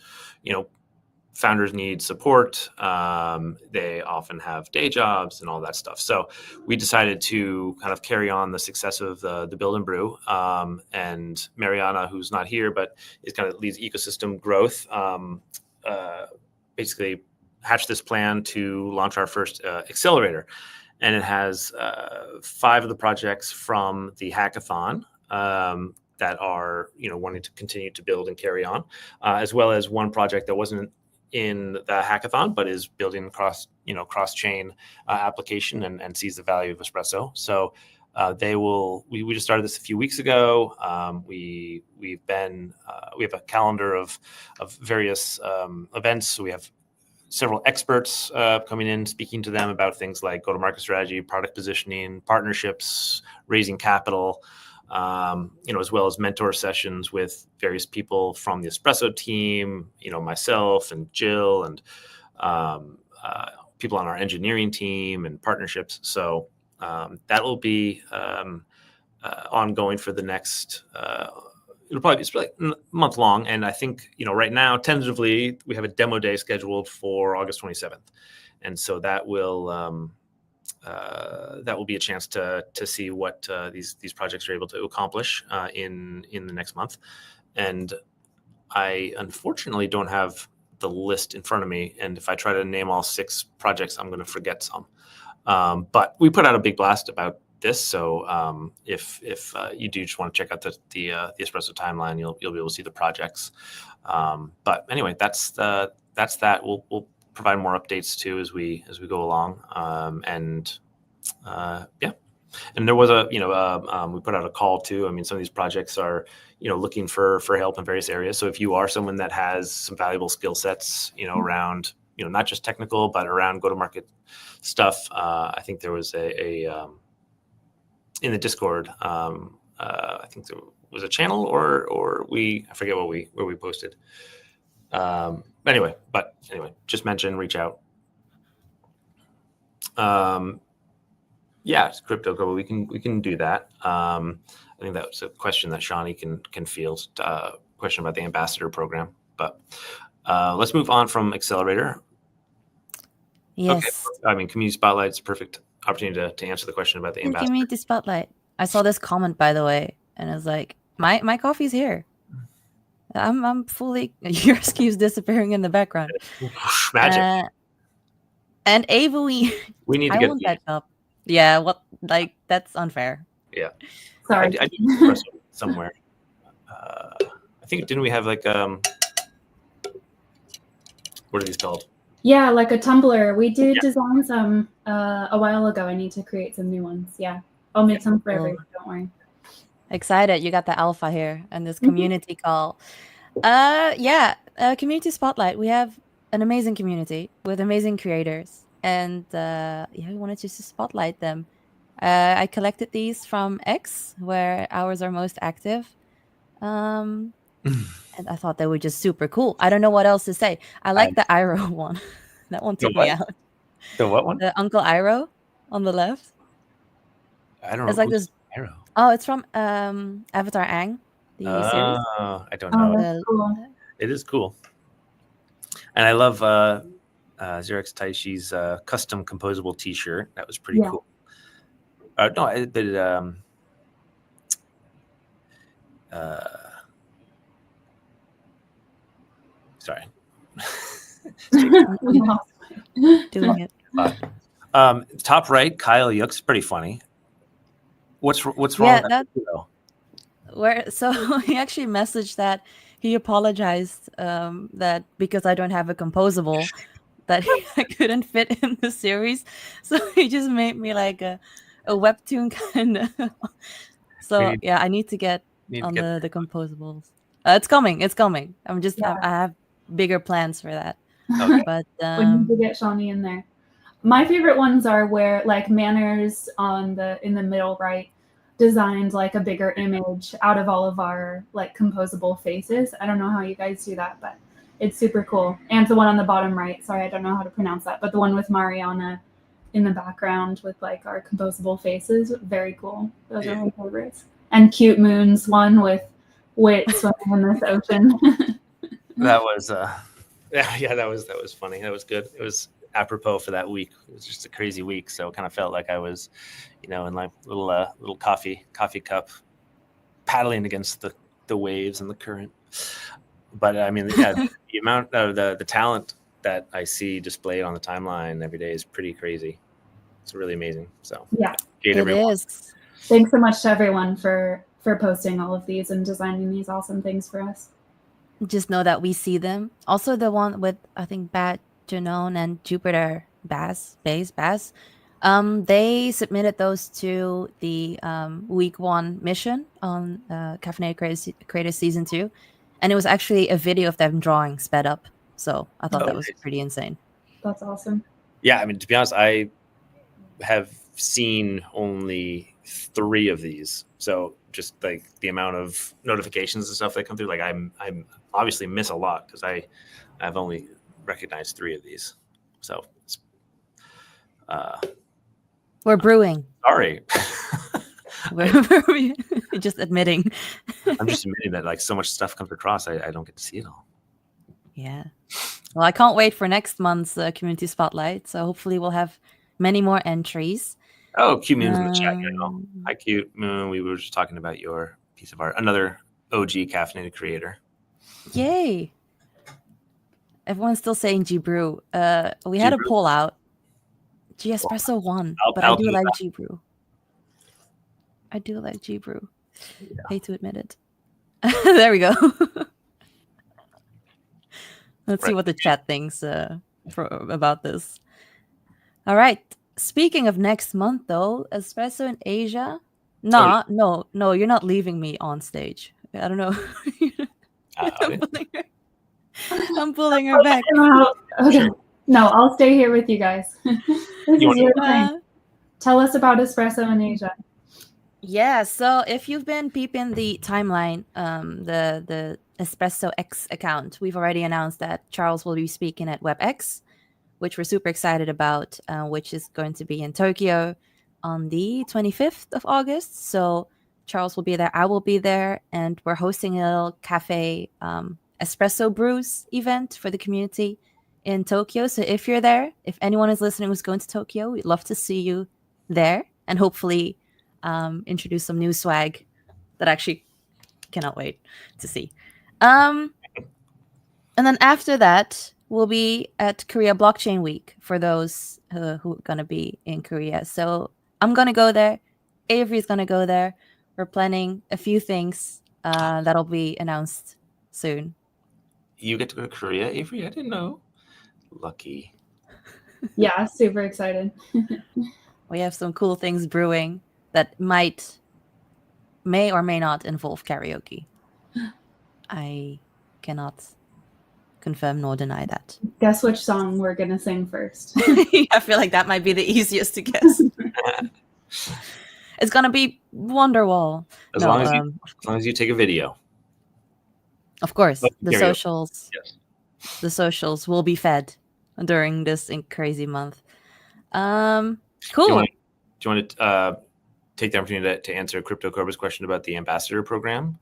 [SPEAKER 1] founders need support. They often have day jobs and all that stuff. So we decided to kind of carry on the success of the Build and Brew. And Mariana, who's not here, but is kind of leads ecosystem growth, basically hatched this plan to launch our first Accelerator. And it has 5 of the projects from the hackathon that are wanting to continue to build and carry on, as well as one project that wasn't in the hackathon but is building cross-chain application and sees the value of Espresso. So we just started this a few weeks ago. We have a calendar of various events. So we have several experts coming in, speaking to them about things like go-to-market strategy, product positioning, partnerships, raising capital, as well as mentor sessions with various people from the Espresso team, myself and Jill and people on our engineering team and partnerships. So that will be ongoing for the next, it'll probably be like a month long. And I think, right now, tentatively, we have a demo day scheduled for August 27th. And so that will be a chance to see what these projects are able to accomplish in the next month. And I unfortunately don't have the list in front of me. And if I try to name all 6 projects, I'm going to forget some. But we put out a big blast about this. So if you do just want to check out the Espresso timeline, you'll be able to see the projects. But anyway, that's that. We'll provide more updates too as we go along. And there was we put out a call too. I mean, some of these projects are looking for help in various areas. So if you are someone that has some valuable skill sets around not just technical but around go-to-market stuff, I think there was a in the Discord, I think there was a channel or I forget where we posted. Anyway, just mention, reach out. Yeah, it's crypto go. We can do that. I think that was a question that Shawnee can field. Question about the ambassador program. But let's move on from Accelerator.
[SPEAKER 3] Yes.
[SPEAKER 1] Okay. I mean, Community Spotlight's a perfect opportunity to answer the question about the ambassador.
[SPEAKER 3] Community Spotlight. I saw this comment, by the way, and I was like, my coffee's here. I'm fully. Your SKU's disappearing in the background.
[SPEAKER 1] Magic.
[SPEAKER 3] And Ava, we
[SPEAKER 1] need to
[SPEAKER 3] I
[SPEAKER 1] get
[SPEAKER 3] want that job. Yeah, that's unfair.
[SPEAKER 1] Yeah.
[SPEAKER 5] Sorry.
[SPEAKER 1] I do Espresso somewhere. I think didn't we have like what are these called?
[SPEAKER 5] Yeah, like a tumbler. We did design some a while ago. I need to create some new ones. Yeah, I'll make some for everyone. Don't worry.
[SPEAKER 3] Excited. You got the alpha here and this community call. Community Spotlight. We have an amazing community with amazing creators. And we wanted just to spotlight them. I collected these from X, where ours are most active. And I thought they were just super cool. I don't know what else to say. I like the Iro one. That one took me out.
[SPEAKER 1] The what one?
[SPEAKER 3] The Uncle Iro on the left.
[SPEAKER 1] I don't know.
[SPEAKER 3] It's like
[SPEAKER 1] Who's
[SPEAKER 3] this.
[SPEAKER 1] Arrow?
[SPEAKER 3] Oh, it's from Avatar Aang, the series.
[SPEAKER 1] I don't
[SPEAKER 5] Oh,
[SPEAKER 1] know.
[SPEAKER 5] that's cool.
[SPEAKER 1] It is cool, and I love Xerox Taishi's custom composable T-shirt. That was pretty
[SPEAKER 5] Yeah.
[SPEAKER 1] cool. No, I did. Sorry.
[SPEAKER 5] We lost
[SPEAKER 3] Doing it.
[SPEAKER 1] Top right, Kyle Yook's pretty funny. What's wrong
[SPEAKER 3] Yeah,
[SPEAKER 1] with
[SPEAKER 3] that
[SPEAKER 1] video?
[SPEAKER 3] so he actually messaged that he apologized that because I don't have a composable that I couldn't fit in the series. So he just made me like a webtoon kind of. So
[SPEAKER 1] need-
[SPEAKER 3] yeah, I need to get
[SPEAKER 1] Need to
[SPEAKER 3] on
[SPEAKER 1] get
[SPEAKER 3] the composables. It's coming. It's coming.
[SPEAKER 5] Yeah.
[SPEAKER 3] I have bigger plans for that.
[SPEAKER 1] Okay.
[SPEAKER 3] But
[SPEAKER 5] We need to get Shawnee in there. My favorite ones are where like Manners in the middle right designed like a bigger image out of all of our like composable faces. I don't know how you guys do that, but it's super cool. And the one on the bottom right, sorry, I don't know how to pronounce that, but the one with Mariana in the background with like our composable faces, very cool. Those are my favorites. And Cute Moon's one with Wit swimming in this ocean.
[SPEAKER 1] That was that was funny. That was good. It was apropos for that week. It was just a crazy week, so it kind of felt like I was, in like little coffee cup, paddling against the waves and the current. But I mean, yeah, the amount of the talent that I see displayed on the timeline every day is pretty crazy. It's really amazing. So
[SPEAKER 5] Yeah,
[SPEAKER 3] it is.
[SPEAKER 5] Thanks so much to everyone for posting all of these and designing these awesome things for us.
[SPEAKER 3] Just know that we see them. Also, the one with I think Bat Janone and Jupiter Bass, they submitted those to the week 1 mission on Caffeinated Creator Season 2, and it was actually a video of them drawing sped up. So I thought that was pretty insane.
[SPEAKER 5] That's awesome.
[SPEAKER 1] Yeah, I mean, to be honest, I have seen only 3 of these, so just like the amount of notifications and stuff that come through, like I'm obviously miss a lot because I've only recognized 3 of these. So it's,
[SPEAKER 3] we're brewing.
[SPEAKER 1] Sorry.
[SPEAKER 3] We're just admitting.
[SPEAKER 1] I'm just admitting that like so much stuff comes across, I don't get to see it all.
[SPEAKER 3] Yeah. Well, I can't wait for next month's community spotlight. So hopefully we'll have many more entries.
[SPEAKER 1] Oh, Cute Moon's in the chat. Hi, Cute Moon. We were just talking about your piece of art. Another OG caffeinated creator.
[SPEAKER 3] Yay. Everyone's still saying G-Brew. We had a poll out. G-Espresso won, but I do like G-Brew. I do like G-Brew. Yeah. Hate to admit it. There we go. Let's see what the chat thinks about this. All right. Speaking of next month, though, Espresso in Asia. No, you're not leaving me on stage. I don't know. I'm pulling her back.
[SPEAKER 5] Okay. Sure. No, I'll stay here with you guys. Tell us about Espresso in Asia.
[SPEAKER 3] Yeah, so if you've been peeping the timeline, the Espresso X account, we've already announced that Charles will be speaking at WebX, which we're super excited about, which is going to be in Tokyo on the 25th of August. So Charles will be there, I will be there, and we're hosting a little cafe espresso brews event for the community in Tokyo. So if you're there, if anyone is listening who's going to Tokyo, we'd love to see you there and hopefully introduce some new swag that I actually cannot wait to see. And then after that, we'll be at Korea Blockchain Week for those who are going to be in Korea. So I'm going to go there. Avery's going to go there. We're planning a few things that'll be announced soon.
[SPEAKER 1] You get to go to Korea, Avery? I didn't know. Lucky.
[SPEAKER 5] Yeah, super excited.
[SPEAKER 3] We have some cool things brewing that may or may not involve karaoke. I cannot confirm nor deny that.
[SPEAKER 5] Guess which song we're going to sing first.
[SPEAKER 3] I feel like that might be the easiest to guess. It's going to be Wonderwall.
[SPEAKER 1] As long as you take a video.
[SPEAKER 3] Of course, the socials. Yes. The socials will be fed during this crazy month. Cool.
[SPEAKER 1] Do you want to take the opportunity to answer Crypto Cobra's question about the ambassador program.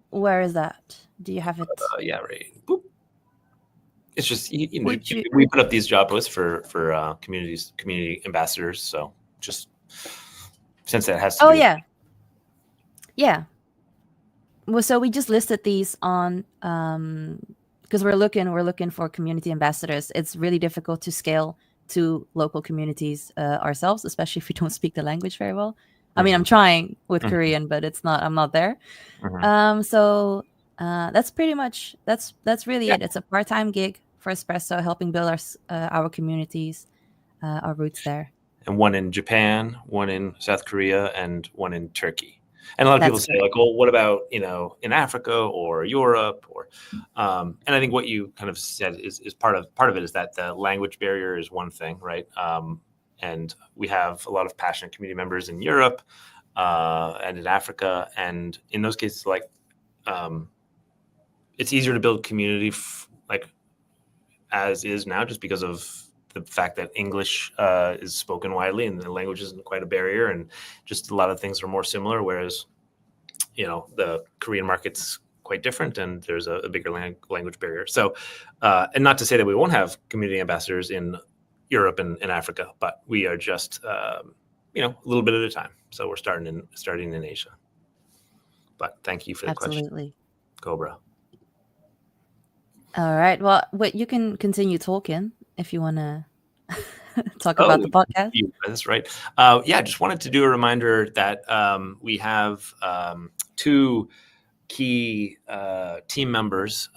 [SPEAKER 3] Where is that? Do you have it?
[SPEAKER 1] Yeah, right. Boop. It's just
[SPEAKER 3] Would
[SPEAKER 1] we put up these job posts for community ambassadors. So just since that has to.
[SPEAKER 3] Oh yeah, yeah. Well, so we just listed these on because we're looking for community ambassadors. It's really difficult to scale to local communities ourselves, especially if we don't speak the language very well. I mean, I'm trying with Korean, but I'm not there. So that's pretty much that's really it. It's a part-time gig for Espresso, helping build our communities, our roots there.
[SPEAKER 1] And one in Japan, one in South Korea, and one in Turkey. And a lot of people say, like, well, what about, in Africa or Europe or, and I think what you kind of said is part of it is that the language barrier is one thing, right? And we have a lot of passionate community members in Europe and in Africa. And in those cases, like, it's easier to build community like as is now, just because of the fact that English is spoken widely and the language isn't quite a barrier, and just a lot of things are more similar. Whereas, the Korean market's quite different, and there's a bigger language barrier. So, and not to say that we won't have community ambassadors in Europe and Africa, but we are just, a little bit at a time. So we're starting in Asia. But thank you for the question, Cobra.
[SPEAKER 3] All right. Well, you can continue talking if you want to talk about the podcast.
[SPEAKER 1] That's right. I just wanted to do a reminder that we have two key team members,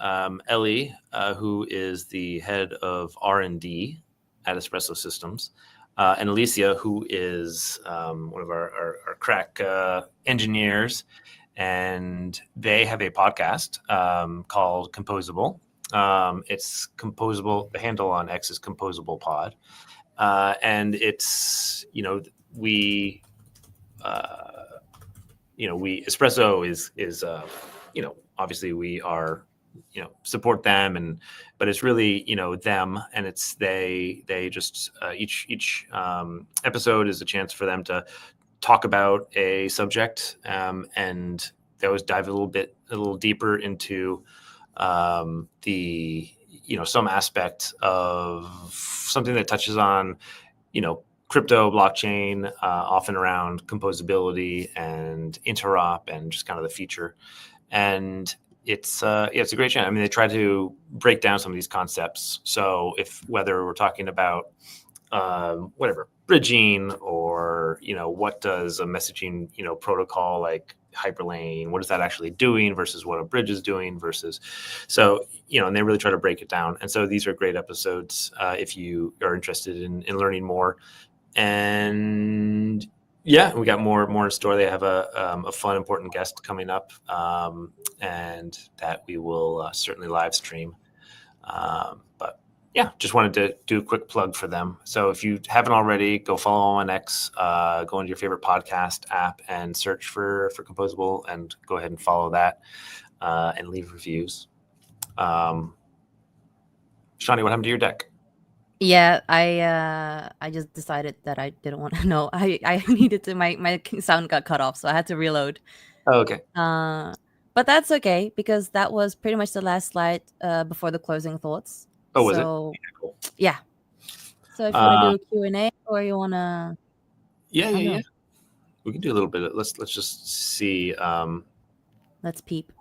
[SPEAKER 1] Ellie, who is the head of R&D at Espresso Systems, and Alicia, who is one of our crack engineers. And they have a podcast called Composable. It's Composable. The handle on X is Composable Pod. And it's, Espresso is obviously we are, support them, but it's really, them, and it's they just each episode is a chance for them to talk about a subject, and they always dive a little deeper into the some aspect of something that touches on crypto, blockchain, often around composability and interop and just kind of the future. And it's a great channel. I mean, they try to break down some of these concepts. So whether we're talking about bridging, or what does a messaging protocol like Hyperlane, what is that actually doing versus what a bridge is doing versus, so and they really try to break it down. And so these are great episodes if you are interested in learning more. And we got more in store. They have a fun, important guest coming up, and that we will certainly live stream. But just wanted to do a quick plug for them. So if you haven't already, go follow on X, go into your favorite podcast app and search for Composable, and go ahead and follow that and leave reviews. Shawnee, what happened to your deck?
[SPEAKER 3] Yeah, I just decided that I didn't want to know. I needed to, my sound got cut off, so I had to reload.
[SPEAKER 1] Oh, okay.
[SPEAKER 3] But that's okay, because that was pretty much the last slide before the closing thoughts.
[SPEAKER 1] Oh, was it? Yeah, cool.
[SPEAKER 3] Yeah. So if you want to do a Q&A, or you want to...
[SPEAKER 1] Yeah. We can do a little bit. Let's just see.
[SPEAKER 3] Let's peep.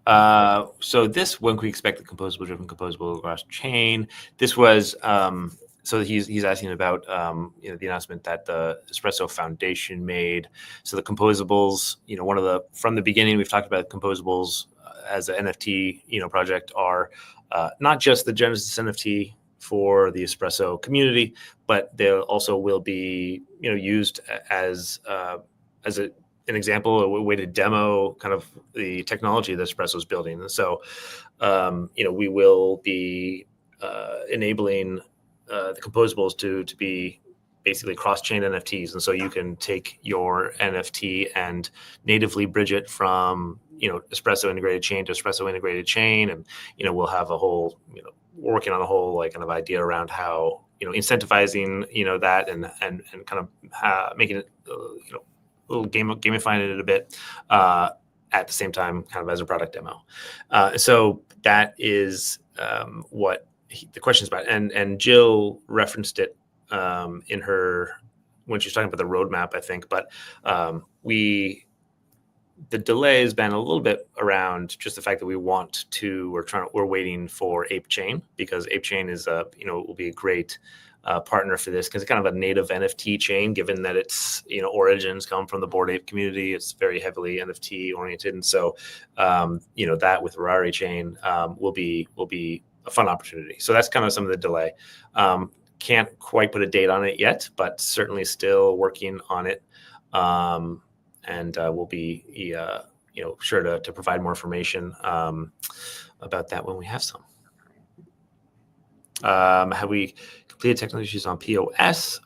[SPEAKER 1] So this, when we expect the composable across chain, this was, so he's asking about, the announcement that the Espresso Foundation made. So the composables, from the beginning, we've talked about composables as an NFT, project are not just the Genesis NFT for the Espresso community, but they also will be, used as an example, a way to demo kind of the technology that Espresso is building. And so, we will be enabling the composables to be basically cross-chain NFTs. And so you can take your NFT and natively bridge it from Espresso integrated chain to Espresso integrated chain, and we'll have a whole working on a whole like kind of idea around how incentivizing that and kind of making it a little gamifying it a bit at the same time, kind of as a product demo. So that is what the question is about, and Jill referenced it in her when she was talking about the roadmap, I think. But the delay has been a little bit around just the fact that we're waiting for Ape Chain, because Ape Chain is will be a great partner for this, because it's kind of a native NFT chain, given that its origins come from the Bored Ape community. It's very heavily NFT oriented, and so that with Rari Chain will be a fun opportunity. So that's kind of some of the delay. Can't quite put a date on it yet, but certainly still working on it. And we'll be sure to provide more information about that when we have some. Have we completed technical issues on POS?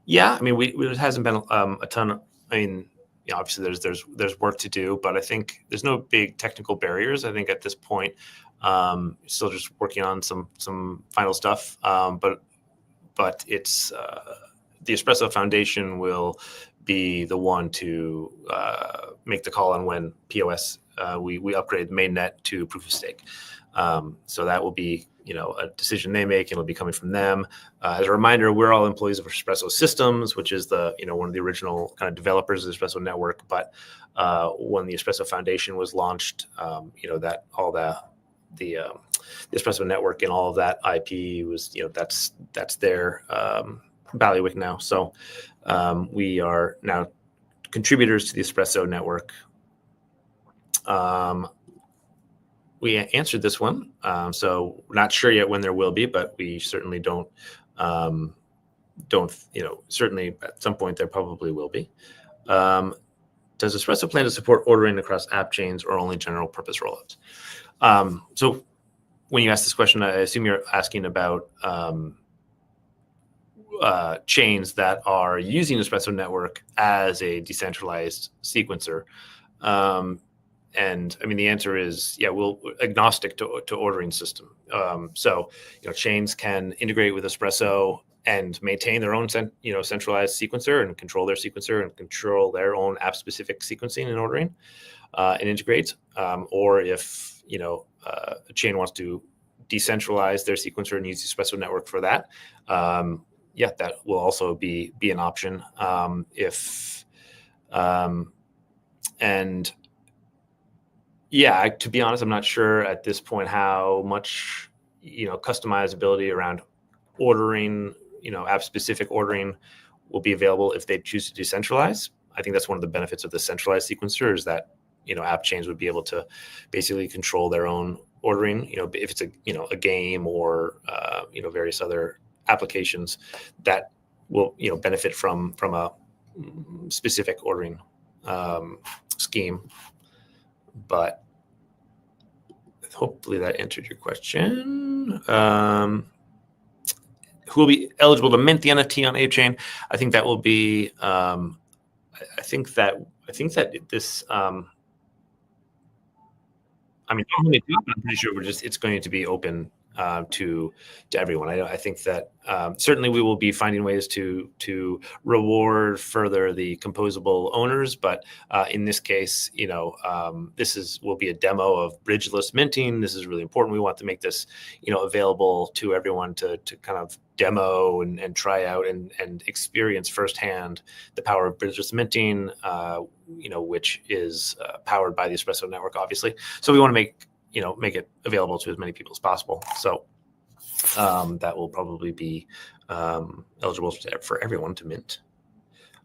[SPEAKER 1] Yeah, I mean, there hasn't been a ton. I mean, obviously there's work to do, but I think there's no big technical barriers. I think at this point, still just working on some final stuff. But it's the Espresso Foundation will be the one to make the call on when POS we upgrade mainnet to proof of stake. So that will be a decision they make, and it'll be coming from them. As a reminder, we're all employees of Espresso Systems, which is the one of the original kind of developers of the Espresso network. But when the Espresso Foundation was launched, that all the Espresso network and all of that IP was that's their bailiwick now. So we are now contributors to the Espresso network. We answered this one, so we're not sure yet when there will be, but we certainly don't certainly at some point there probably will be. Does Espresso plan to support ordering across app chains or only general purpose rollouts? So when you ask this question, I assume you're asking about chains that are using Espresso network as a decentralized sequencer. And I mean, the answer is, yeah, we'll agnostic to ordering system. So, chains can integrate with Espresso and maintain their own centralized sequencer and control their sequencer and control their own app specific sequencing and ordering and integrate. Or if, a chain wants to decentralize their sequencer and use the Espresso network for that, that will also be an option. To be honest, I'm not sure at this point how much customizability around ordering, app specific ordering will be available if they choose to decentralize. I think that's one of the benefits of the centralized sequencer, is that app chains would be able to basically control their own ordering. If it's a game or various other applications that will benefit from a specific ordering scheme. But hopefully that answered your question. Who will be eligible to mint the NFT on Ape Chain? I think that will be. I think that this. I mean, I'm pretty sure it's going to be open to everyone. I think that certainly we will be finding ways to reward further the composable owners, but in this case, this will be a demo of bridgeless minting. This is really important. We want to make this available to everyone to kind of demo and try out and experience firsthand the power of bridgeless minting, which is powered by the Espresso network, obviously. So we want to make it available to as many people as possible. So that will probably be eligible for everyone to mint.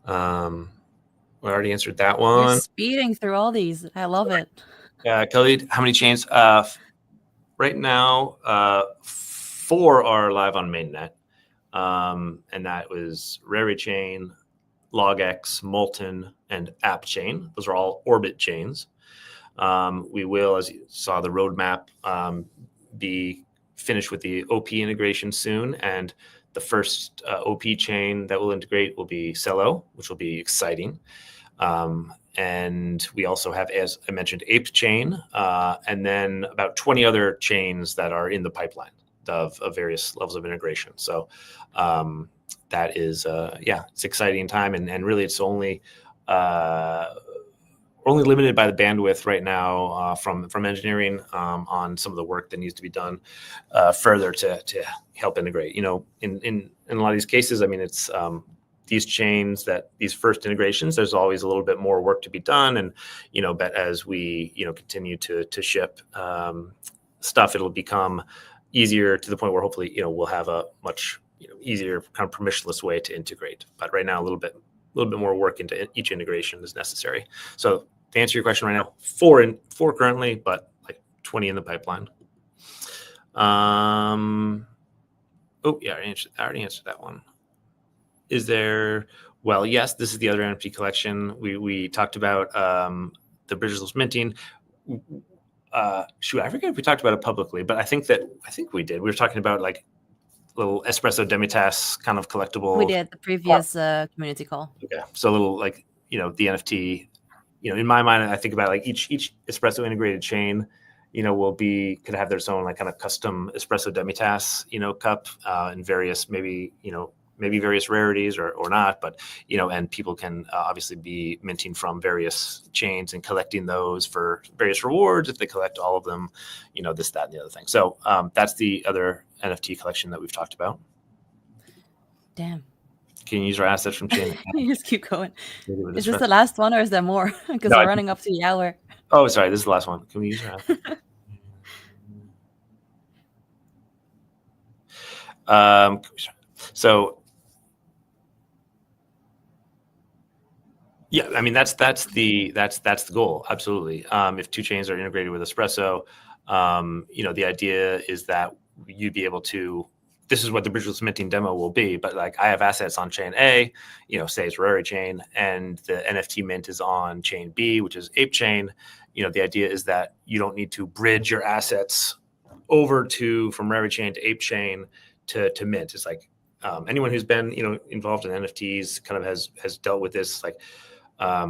[SPEAKER 1] We already answered that one.
[SPEAKER 3] You're speeding through all these. I love it.
[SPEAKER 1] Khalid, how many chains? Right now, 4 are live on mainnet. And that was Rari Chain, LogX, Molten, and App Chain. Those are all Orbit chains. We will, as you saw the roadmap, be finished with the OP integration soon. And the first OP chain that will integrate will be Cello, which will be exciting. And we also have, as I mentioned, Ape Chain, and then about 20 other chains that are in the pipeline of various levels of integration. So that is, it's exciting time, and really it's only limited by the bandwidth right now from engineering on some of the work that needs to be done further to help integrate. In a lot of these cases, I mean, it's these chains, these first integrations, there's always a little bit more work to be done. And, but as we, continue to ship stuff, it'll become easier to the point where hopefully, we'll have a much easier kind of permissionless way to integrate. But right now, a little bit more work into each integration is necessary. So to answer your question right now, four currently, but like 20 in the pipeline. I already answered that one. Is there? Well, yes, this is the other NFT collection. We talked about the bridgeless minting. I forget if we talked about it publicly, but I think we did. We were talking about like little Espresso Demitas kind of collectible.
[SPEAKER 3] We did the previous community call.
[SPEAKER 1] Okay, so a little like the NFT. In my mind, I think about like each Espresso integrated chain, could have their own like kind of custom Espresso Demitas, cup in various maybe various rarities or not, but and people can obviously be minting from various chains and collecting those for various rewards if they collect all of them, this, that, and the other thing. So that's the other NFT collection that we've talked about.
[SPEAKER 3] Damn.
[SPEAKER 1] Can you use our assets from chain?
[SPEAKER 3] You just keep going. Is this the last one or is there more? Because we're running up to the hour.
[SPEAKER 1] Oh, sorry. This is the last one. Can we use our assets? So yeah, I mean that's the goal. Absolutely. If two chains are integrated with Espresso, the idea is that you'd be able to. This is what the bridgeless minting demo will be. But like I have assets on chain A, say it's Rari chain, and the NFT mint is on chain B, which is Ape chain. The idea is that you don't need to bridge your assets over from Rari chain to Ape chain to mint. It's like anyone who's been involved in NFTs kind of has dealt with this. Like, I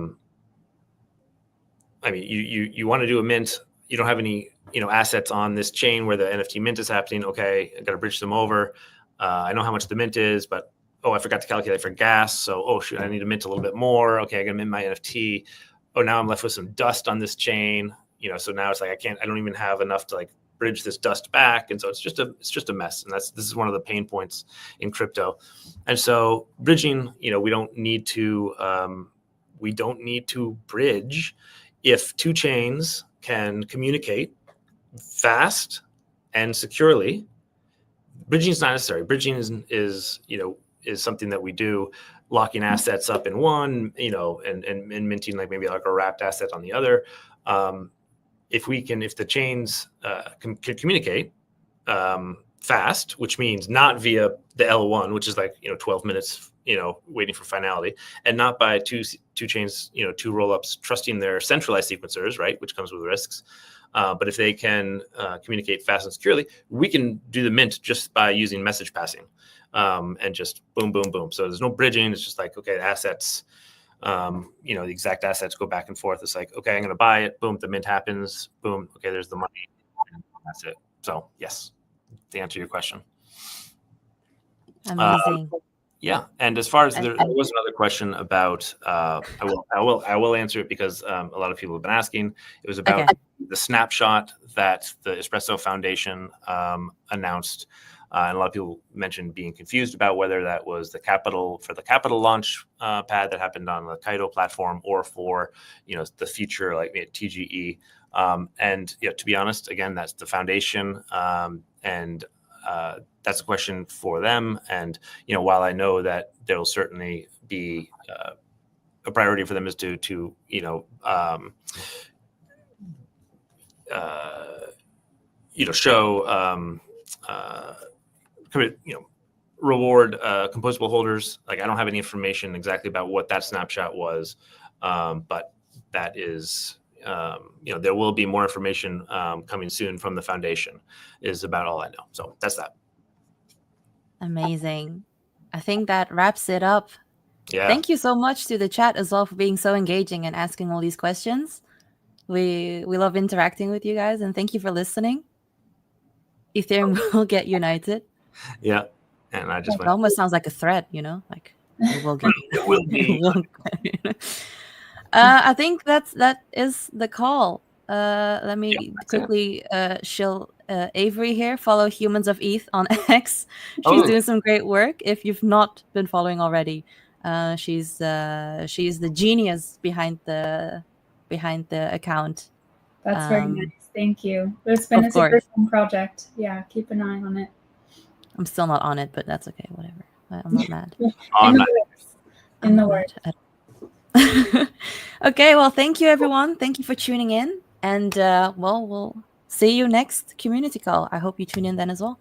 [SPEAKER 1] mean, you want to do a mint, you don't have any assets on this chain where the NFT mint is happening. Okay, I got to bridge them over. I know how much the mint is, but I forgot to calculate for gas. So shoot, I need to mint a little bit more. Okay, I got to mint my NFT. Now I'm left with some dust on this chain. So now it's like I don't even have enough to like bridge this dust back, and so it's just a mess. And this is one of the pain points in crypto. And so bridging, we don't need to bridge if two chains can communicate fast and securely. Bridging is not necessary. Bridging is something that we do, locking assets up in one, and minting like maybe like a wrapped asset on the other. If the chains can communicate fast, which means not via the L1, which is like 12 minutes waiting for finality, and not by two chains, two rollups trusting their centralized sequencers, right, which comes with risks. But if they can communicate fast and securely, we can do the mint just by using message passing, and just boom, boom, boom. So there's no bridging. It's just like, okay, the assets, the exact assets go back and forth. It's like, okay, I'm going to buy it. Boom, the mint happens. Boom. Okay, there's the money. And that's it. So yes, to answer your question.
[SPEAKER 3] Amazing.
[SPEAKER 1] Yeah, and as far as there was another question about, I will answer it because a lot of people have been asking. It was about the snapshot that the Espresso Foundation announced, and a lot of people mentioned being confused about whether that was the capital launch pad that happened on the Kaido platform or for the future like TGE. And to be honest, again, that's the foundation, and that's a question for them. And while I know that there will certainly be a priority for them is to show reward composable holders. Like I don't have any information exactly about what that snapshot was, but that is. There will be more information coming soon from the foundation is about all I know. So that's that.
[SPEAKER 3] Amazing. I think that wraps it up.
[SPEAKER 1] Yeah.
[SPEAKER 3] Thank you so much to the chat as well for being so engaging and asking all these questions. We love interacting with you guys, and thank you for listening. Ethereum will get united.
[SPEAKER 1] Yeah. And I just
[SPEAKER 3] It almost sounds like a threat, like it will get.
[SPEAKER 1] it will be.
[SPEAKER 3] I think that is the call. Let me quickly shill Avery here. Follow Humans of ETH on X. She's doing some great work. If you've not been following already, she's the genius behind the account.
[SPEAKER 5] That's very nice. Thank you. It's been a super fun project. Yeah, keep an eye on it.
[SPEAKER 3] I'm still not on it, but that's okay. Whatever. I'm not mad.
[SPEAKER 5] In the works.
[SPEAKER 3] Okay, well, thank you, everyone. Thank you for tuning in. And, we'll see you next community call. I hope you tune in then as well.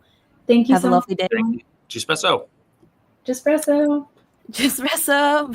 [SPEAKER 5] Thank you
[SPEAKER 3] Have a lovely day.
[SPEAKER 1] Espresso.
[SPEAKER 5] Espresso.
[SPEAKER 3] Espresso.